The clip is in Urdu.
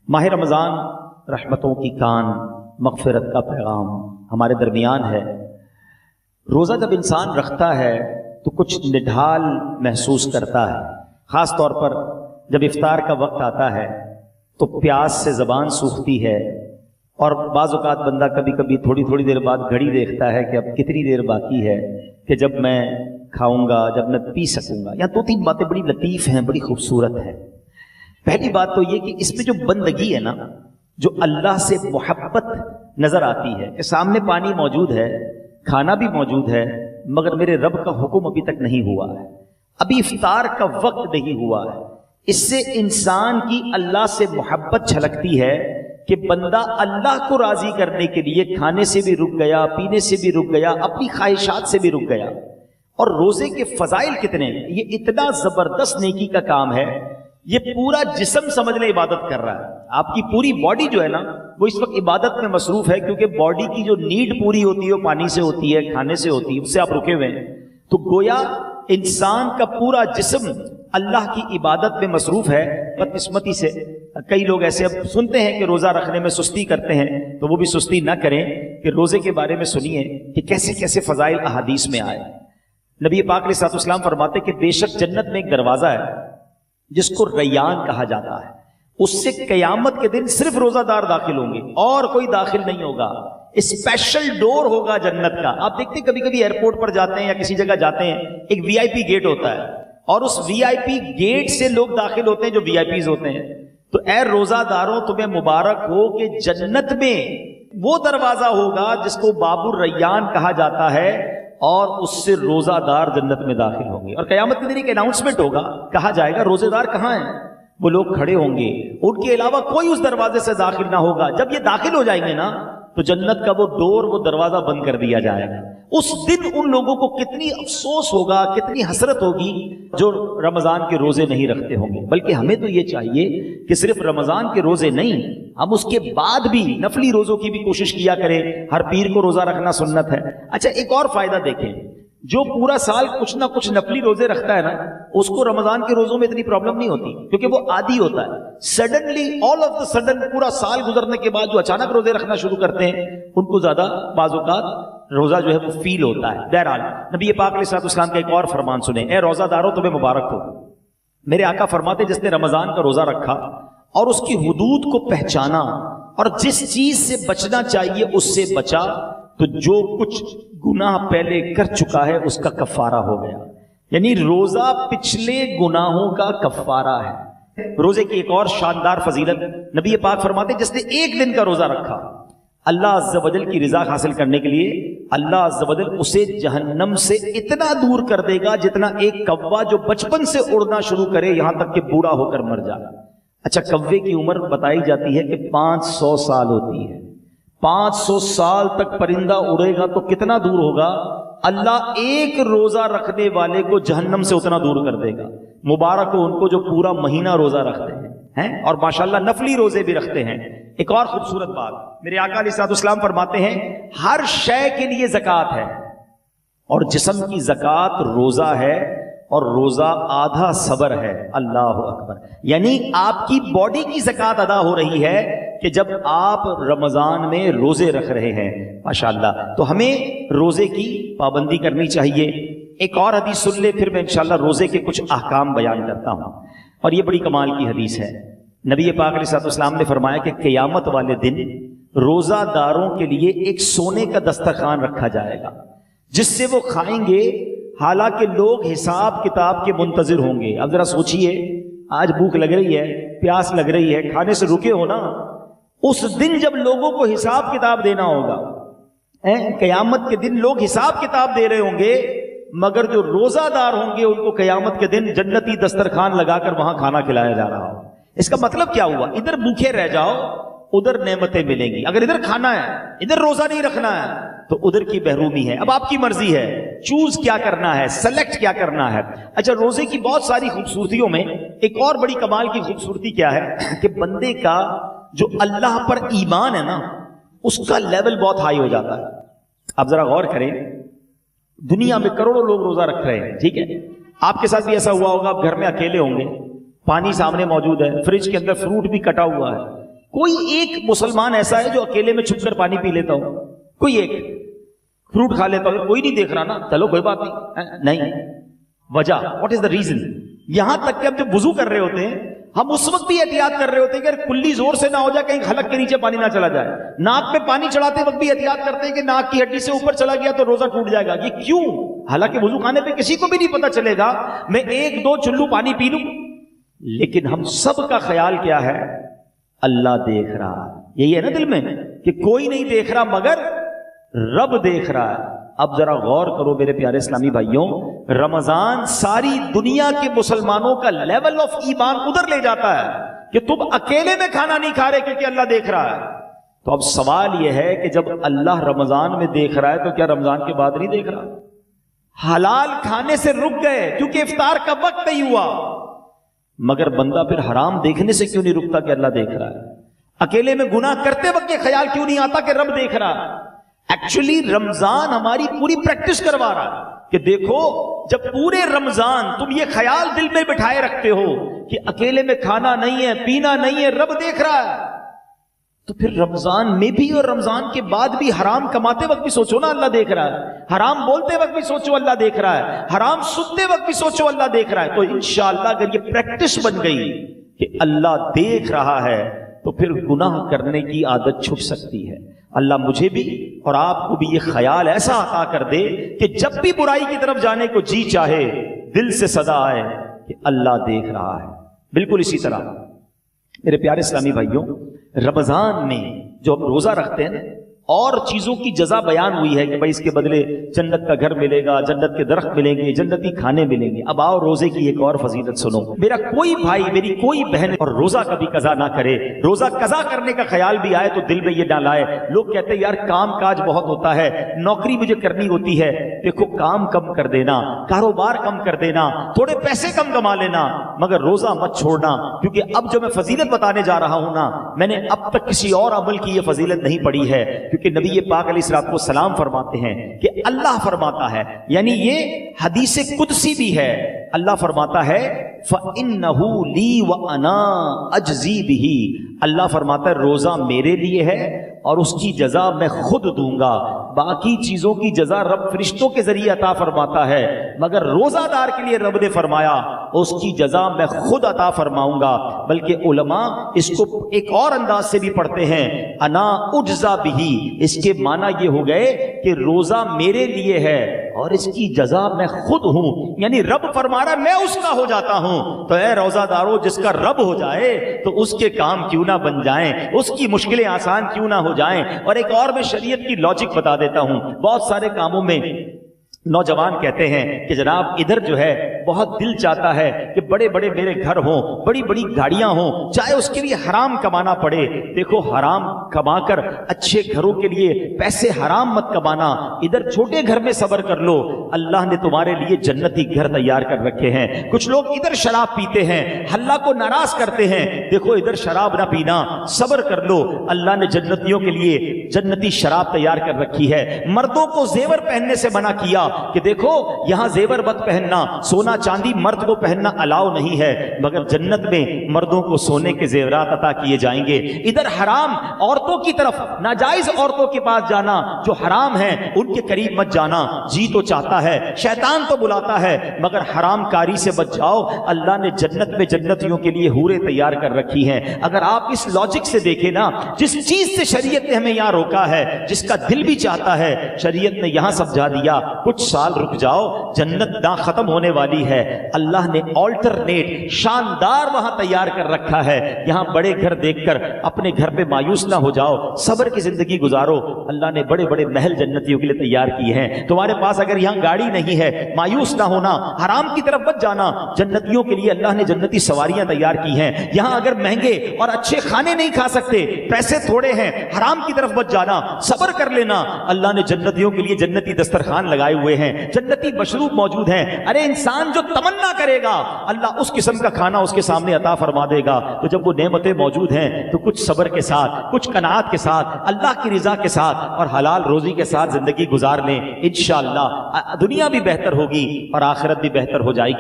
ماہ رمضان رحمتوں کی کان، مغفرت کا پیغام ہمارے درمیان ہے۔ روزہ جب انسان رکھتا ہے تو کچھ نڈھال محسوس کرتا ہے، خاص طور پر جب افطار کا وقت آتا ہے تو پیاس سے زبان سوکھتی ہے، اور بعض اوقات بندہ کبھی کبھی تھوڑی دیر بعد گھڑی دیکھتا ہے کہ اب کتنی دیر باقی ہے کہ جب میں کھاؤں گا، جب میں پی سکوں گا۔ یہاں دو تین باتیں بڑی لطیف ہیں، بڑی خوبصورت ہیں۔ پہلی بات تو یہ کہ اس میں جو بندگی ہے نا، جو اللہ سے محبت نظر آتی ہے کہ سامنے پانی موجود ہے، کھانا بھی موجود ہے، مگر میرے رب کا حکم ابھی تک نہیں ہوا ہے، ابھی افطار کا وقت نہیں ہوا ہے۔ اس سے انسان کی اللہ سے محبت چھلکتی ہے کہ بندہ اللہ کو راضی کرنے کے لیے کھانے سے بھی رک گیا، پینے سے بھی رک گیا، اپنی خواہشات سے بھی رک گیا۔ اور روزے کے فضائل کتنے ہیں، یہ اتنا زبردست نیکی کا کام ہے۔ یہ پورا جسم سمجھ لیں عبادت کر رہا ہے، آپ کی پوری باڈی جو ہے نا وہ اس وقت عبادت میں مصروف ہے، کیونکہ باڈی کی جو نیڈ پوری ہوتی ہے وہ پانی سے ہوتی ہے، کھانے سے ہوتی ہے، اس سے آپ رکے ہوئے ہیں۔ تو گویا انسان کا پورا جسم اللہ کی عبادت میں مصروف ہے۔ بدقسمتی سے کئی لوگ ایسے اب سنتے ہیں کہ روزہ رکھنے میں سستی کرتے ہیں، تو وہ بھی سستی نہ کریں کہ روزے کے بارے میں سنیے کہ کیسے کیسے فضائل احادیث میں آئے۔ نبی پاک علیہ الصلوۃ والسلام فرماتے کہ بے شک جنت میں ایک دروازہ ہے جس کو ریان کہا جاتا ہے، اس سے قیامت کے دن صرف روزہ دار داخل ہوں گے اور کوئی داخل نہیں ہوگا۔ اسپیشل ڈور ہوگا جنت کا۔ آپ دیکھتے ہیں کبھی کبھی ایئرپورٹ پر جاتے ہیں یا کسی جگہ جاتے ہیں، ایک وی آئی پی گیٹ ہوتا ہے، اور اس وی آئی پی گیٹ سے لوگ داخل ہوتے ہیں جو وی آئی پیز ہوتے ہیں۔ تو اے روزہ داروں، تمہیں مبارک ہو کہ جنت میں وہ دروازہ ہوگا جس کو باب الریان کہا جاتا ہے، اور اس سے روزہ دار جنت میں داخل ہوں گے۔ اور قیامت کے دن ایک اناؤنسمنٹ ہوگا، کہا جائے گا روزے دار کہاں ہیں؟ وہ لوگ کھڑے ہوں گے، ان کے علاوہ کوئی اس دروازے سے داخل نہ ہوگا۔ جب یہ داخل ہو جائیں گے نا تو جنت کا وہ ڈور، وہ دروازہ بند کر دیا جائے گا۔ اس دن ان لوگوں کو کتنی افسوس ہوگا، کتنی حسرت ہوگی جو رمضان کے روزے نہیں رکھتے ہوں گے۔ بلکہ ہمیں تو یہ چاہیے کہ صرف رمضان کے روزے نہیں، ہم اس کے بعد بھی نفلی روزوں کی بھی کوشش کیا کریں۔ ہر پیر کو روزہ رکھنا سنت ہے۔ اچھا، ایک اور فائدہ دیکھیں، جو پورا سال کچھ نہ کچھ نفلی روزے رکھتا ہے نا، اس کو رمضان کے روزوں میں اتنی پرابلم نہیں ہوتی، کیونکہ وہ عادی ہوتا ہے۔ Suddenly all of the sudden پورا سال گزرنے کے بعد جو اچانک روزے رکھنا شروع کرتے ہیں، ان کو زیادہ بعض اوقات روزہ جو ہے وہ فیل ہوتا ہے۔ بہرحال نبی پاک علیہ الصلوۃ والسلام کا ایک اور فرمان سنیں، اے روزہ داروں تمہیں مبارک ہو۔ میرے آقا فرماتے جس نے رمضان کا روزہ رکھا اور اس کی حدود کو پہچانا اور جس چیز سے بچنا چاہیے اس سے بچا، تو جو کچھ گناہ پہلے کر چکا ہے اس کا کفارہ ہو گیا۔ یعنی روزہ پچھلے گناہوں کا کفارہ ہے۔ روزے کی ایک اور شاندار فضیلت، نبی پاک فرماتے جس نے ایک دن کا روزہ رکھا، اللہ عز و جل کی رضا حاصل کرنے کے لیے اللہ عز و جل اسے جہنم سے اتنا دور کر دے گا جتنا ایک کوا جو بچپن سے اڑنا شروع کرے یہاں تک کہ بوڑھا ہو کر مر جائے۔ اچھا، کوے کی عمر بتائی جاتی ہے کہ 500 سال ہوتی ہے۔ 500 سال تک پرندہ اڑے گا تو کتنا دور ہوگا؟ اللہ ایک روزہ رکھنے والے کو جہنم سے اتنا دور کر دے گا۔ مبارک ہو ان کو جو پورا مہینہ روزہ رکھتے ہیں اور ماشاءاللہ نفلی روزے بھی رکھتے ہیں۔ ایک اور خوبصورت بات، میرے آقا علیہ الصلوۃ والسلام فرماتے ہیں ہر شے کے لیے زکوٰۃ ہے، اور جسم کی زکوٰۃ روزہ ہے، اور روزہ آدھا صبر ہے۔ اللہ اکبر! یعنی آپ کی باڈی کی زکوٰۃ ادا ہو رہی ہے کہ جب آپ رمضان میں روزے رکھ رہے ہیں۔ ماشاءاللہ، تو ہمیں روزے کی پابندی کرنی چاہیے۔ ایک اور حدیث سن لے، پھر میں انشاءاللہ روزے کے کچھ احکام بیان کرتا ہوں، اور یہ بڑی کمال کی حدیث ہے۔ نبی پاک علیہ الصلوۃ والسلام نے فرمایا کہ قیامت والے دن روزہ داروں کے لیے ایک سونے کا دسترخوان رکھا جائے گا جس سے وہ کھائیں گے، حالانکہ لوگ حساب کتاب کے منتظر ہوں گے۔ اب ذرا سوچئے، آج بھوک لگ رہی ہے، پیاس لگ رہی ہے، کھانے سے رکے ہو نا، اس دن جب لوگوں کو حساب کتاب دینا ہوگا، قیامت کے دن لوگ حساب کتاب دے رہے ہوں گے، مگر جو روزہ دار ہوں گے ان کو قیامت کے دن جنتی دسترخوان لگا کر وہاں کھانا کھلایا جا رہا ہو۔ اس کا مطلب کیا ہوا؟ ادھر بھوکے رہ جاؤ، ادھر نعمتیں ملیں گی۔ اگر ادھر کھانا ہے، ادھر روزہ نہیں رکھنا ہے، تو ادھر کی محرومی ہے۔ اب آپ کی مرضی ہے، چوز کیا کرنا ہے، سلیکٹ کیا کرنا ہے۔ اچھا، روزے کی بہت ساری خوبصورتیوں میں ایک اور بڑی کمال کی خوبصورتی کیا ہے کہ بندے کا جو اللہ پر ایمان ہے نا، اس کا لیول بہت ہائی ہو جاتا ہے۔ آپ ذرا غور کریں، دنیا میں کروڑوں لوگ روزہ رکھ رہے ہیں، ٹھیک ہے؟ آپ کے ساتھ بھی ایسا ہوا ہوگا، آپ گھر میں اکیلے ہوں گے، پانی سامنے موجود ہے، فریج کے اندر فروٹ بھی کٹا ہوا ہے، کوئی ایک مسلمان ایسا ہے جو اکیلے میں چھپ کر پانی پی لیتا ہو؟ کوئی ایک فروٹ کھا لیتا ہو؟ کوئی نہیں دیکھ رہا نا، چلو کوئی بات نہیں. وجہ واٹ از دا ریزن؟ یہاں تک کہ ہم جب وضو کر رہے ہوتے ہیں ہم اس وقت بھی احتیاط کر رہے ہوتے ہیں کہ کلی زور سے نہ ہو جائے، کہیں حلق کے نیچے پانی نہ چلا جائے. ناک میں پانی چڑھاتے وقت بھی احتیاط کرتے ہیں کہ ناک کی ہڈی سے اوپر چلا گیا تو روزہ ٹوٹ جائے گا. یہ کیوں؟ حالانکہ وضو خانے پہ کسی کو بھی نہیں پتا چلے گا، میں 1-2 چلو پانی پی لوں. لیکن ہم سب کا خیال کیا ہے؟ اللہ دیکھ رہا ہے. یہی ہے نا دل میں کہ کوئی نہیں دیکھ رہا مگر رب دیکھ رہا ہے. اب ذرا غور کرو میرے پیارے اسلامی بھائیوں، رمضان ساری دنیا کے مسلمانوں کا لیول آف ایمان ادھر لے جاتا ہے کہ تم اکیلے میں کھانا نہیں کھا رہے کیونکہ اللہ دیکھ رہا ہے. تو اب سوال یہ ہے کہ جب اللہ رمضان میں دیکھ رہا ہے تو کیا رمضان کے بعد نہیں دیکھ رہا؟ حلال کھانے سے رک گئے کیونکہ افطار کا وقت نہیں ہوا، مگر بندہ پھر حرام دیکھنے سے کیوں نہیں رکتا کہ اللہ دیکھ رہا ہے؟ اکیلے میں گناہ کرتے وقت یہ خیال کیوں نہیں آتا کہ رب دیکھ رہا ہے؟ ایکچولی رمضان ہماری پوری پریکٹس کروا رہا ہے کہ دیکھو جب پورے رمضان تم یہ خیال دل میں بٹھائے رکھتے ہو کہ اکیلے میں کھانا نہیں ہے، پینا نہیں ہے، رب دیکھ رہا ہے، تو پھر رمضان میں بھی اور رمضان کے بعد بھی حرام کماتے وقت بھی سوچو نا اللہ دیکھ رہا ہے، حرام بولتے وقت بھی سوچو اللہ دیکھ رہا ہے، حرام سنتے وقت بھی سوچو اللہ دیکھ رہا ہے. تو انشاءاللہ اگر یہ پریکٹس بن گئی کہ اللہ دیکھ رہا ہے تو پھر گناہ کرنے کی عادت چھٹ سکتی ہے. اللہ مجھے بھی اور آپ کو بھی یہ خیال ایسا عطا کر دے کہ جب بھی برائی کی طرف جانے کو جی چاہے دل سے صدا آئے کہ اللہ دیکھ رہا ہے. بالکل اسی طرح میرے پیارے اسلامی بھائیوں، رمضان میں جو ہم روزہ رکھتے ہیں اور چیزوں کی جزا بیان ہوئی ہے کہ بھائی اس کے بدلے جنت کا گھر ملے گا، جنت کے درخت ملیں گے، جنتی کھانے ملیں گے. اب آؤ روزے کی ایک اور فضیلت سنو. میرا کوئی بھائی، میری کوئی بہن اور روزہ کبھی قضا نہ کرے. روزہ قضا کرنے کا خیال بھی آئے تو دل میں یہ نہ لائے. لوگ کہتے ہیں یار کام کاج بہت ہوتا ہے، نوکری مجھے کرنی ہوتی ہے. دیکھو کام کم کر دینا، کاروبار کم کر دینا، تھوڑے پیسے کم کما لینا، مگر روزہ مت چھوڑنا. کیونکہ اب جو میں فضیلت بتانے جا رہا ہوں نا، میں نے اب تک کسی اور عمل کی یہ فضیلت نہیں پڑھی ہے. کہ نبی پاک علیہ الصلوۃ والسلام فرماتے ہیں کہ اللہ فرماتا ہے، یعنی یہ حدیث قدسی بھی ہے، اللہ فرماتا ہے فَإِنَّهُ لِي وَأَنَا أَجْزِي بِهِ. اللہ فرماتا ہے روزہ میرے لیے ہے اور اس کی جزا میں خود دوں گا. باقی چیزوں کی جزا رب فرشتوں کے ذریعے عطا فرماتا ہے، مگر روزہ دار کے لیے رب نے فرمایا اس کی جزا میں خود عطا فرماؤں گا. بلکہ علماء اس کو ایک اور انداز سے بھی پڑھتے ہیں، انا اجزا بہی. اس کے معنی یہ ہو گئے کہ روزہ میرے لیے ہے اور اس کی جزا میں خود ہوں. یعنی رب فرما رہا میں اس کا ہو جاتا ہوں. تو اے روزہ دارو، جس کا رب ہو جائے تو اس کے کام کیوں نہ بن جائیں، اس کی مشکلیں آسان کیوں نہ ہو جائیں. اور ایک اور میں شریعت کی لاجک بتا دیتا ہوں. بہت سارے کاموں میں نوجوان کہتے ہیں کہ جناب ادھر جو ہے بہت دل چاہتا ہے کہ بڑے بڑے میرے گھر ہوں، بڑی بڑی گاڑیاں ہوں، چاہے اس کے لیے حرام کمانا پڑے. دیکھو حرام کما کر اچھے گھروں کے لیے پیسے حرام مت کمانا، ادھر چھوٹے گھر میں صبر کر لو، اللہ نے تمہارے لیے جنتی گھر تیار کر رکھے ہیں. کچھ لوگ ادھر شراب پیتے ہیں، اللہ کو ناراض کرتے ہیں، دیکھو ادھر شراب نہ پینا، صبر کر لو، اللہ نے جنتیوں کے لیے جنتی شراب تیار کر رکھی ہے. مردوں کو زیور پہننے سے منع کیا کہ دیکھو یہاں زیور مت پہننا، سونا چاندی مرد کو پہننا الاؤ نہیں ہے، مگر جنت میں مردوں کو سونے کے زیورات عطا کیے جائیں گے. ادھر حرام عورتوں کی طرف، ناجائز عورتوں کے پاس جانا جو حرام ہیں ان کے قریب مت جانا. جی تو چاہتا ہے، شیطان تو بلاتا ہے، مگر حرام کاری سے بچ جاؤ. اللہ نے جنت میں جنتیوں کے لیے حوریں تیار کر رکھی ہیں. اگر آپ اس لاجک سے دیکھیں نا، جس چیز سے شریعت نے ہمیں یہاں روکا ہے، جس کا دل بھی چاہتا ہے، شریعت نے یہاں سمجھا دیا کچھ سال رک جاؤ، جنت نہ ختم ہونے والی ہے. اللہ نے آلٹرنیٹ شاندار وہاں تیار کر رکھا ہے. یہاں بڑے گھر دیکھ کر اپنے گھر پہ مایوس نہ ہو جاؤ، صبر کی زندگی گزارو. اللہ نے بڑے بڑے محل جنتیوں کے لیے تیار کیے ہیں. تمہارے پاس اگر یہاں گاڑی نہیں ہے، مایوس نہ ہونا، حرام کی طرف مت جانا. جنتیوں کے لیے اللہ نے جنتی سواریاں تیار کی ہیں. یہاں اگر مہنگے اور اچھے کھانے نہیں کھا سکتے، پیسے تھوڑے ہیں، حرام کی طرف مت جانا، صبر کر لینا. اللہ نے جنتیوں کے لیے جنتی دسترخوان لگائے ہوئے ہیں، جنتی مشروب موجود ہیں. ارے انسان جو تمنا کرے گا اللہ اس قسم کا کھانا اس کے سامنے عطا فرما دے گا. تو جب وہ نعمتیں موجود ہیں تو کچھ صبر کے ساتھ، کچھ قناعت کے ساتھ، اللہ کی رضا کے ساتھ اور حلال روزی کے ساتھ زندگی گزار لیں. انشاءاللہ دنیا بھی بہتر ہوگی اور آخرت بھی بہتر ہو جائے گی.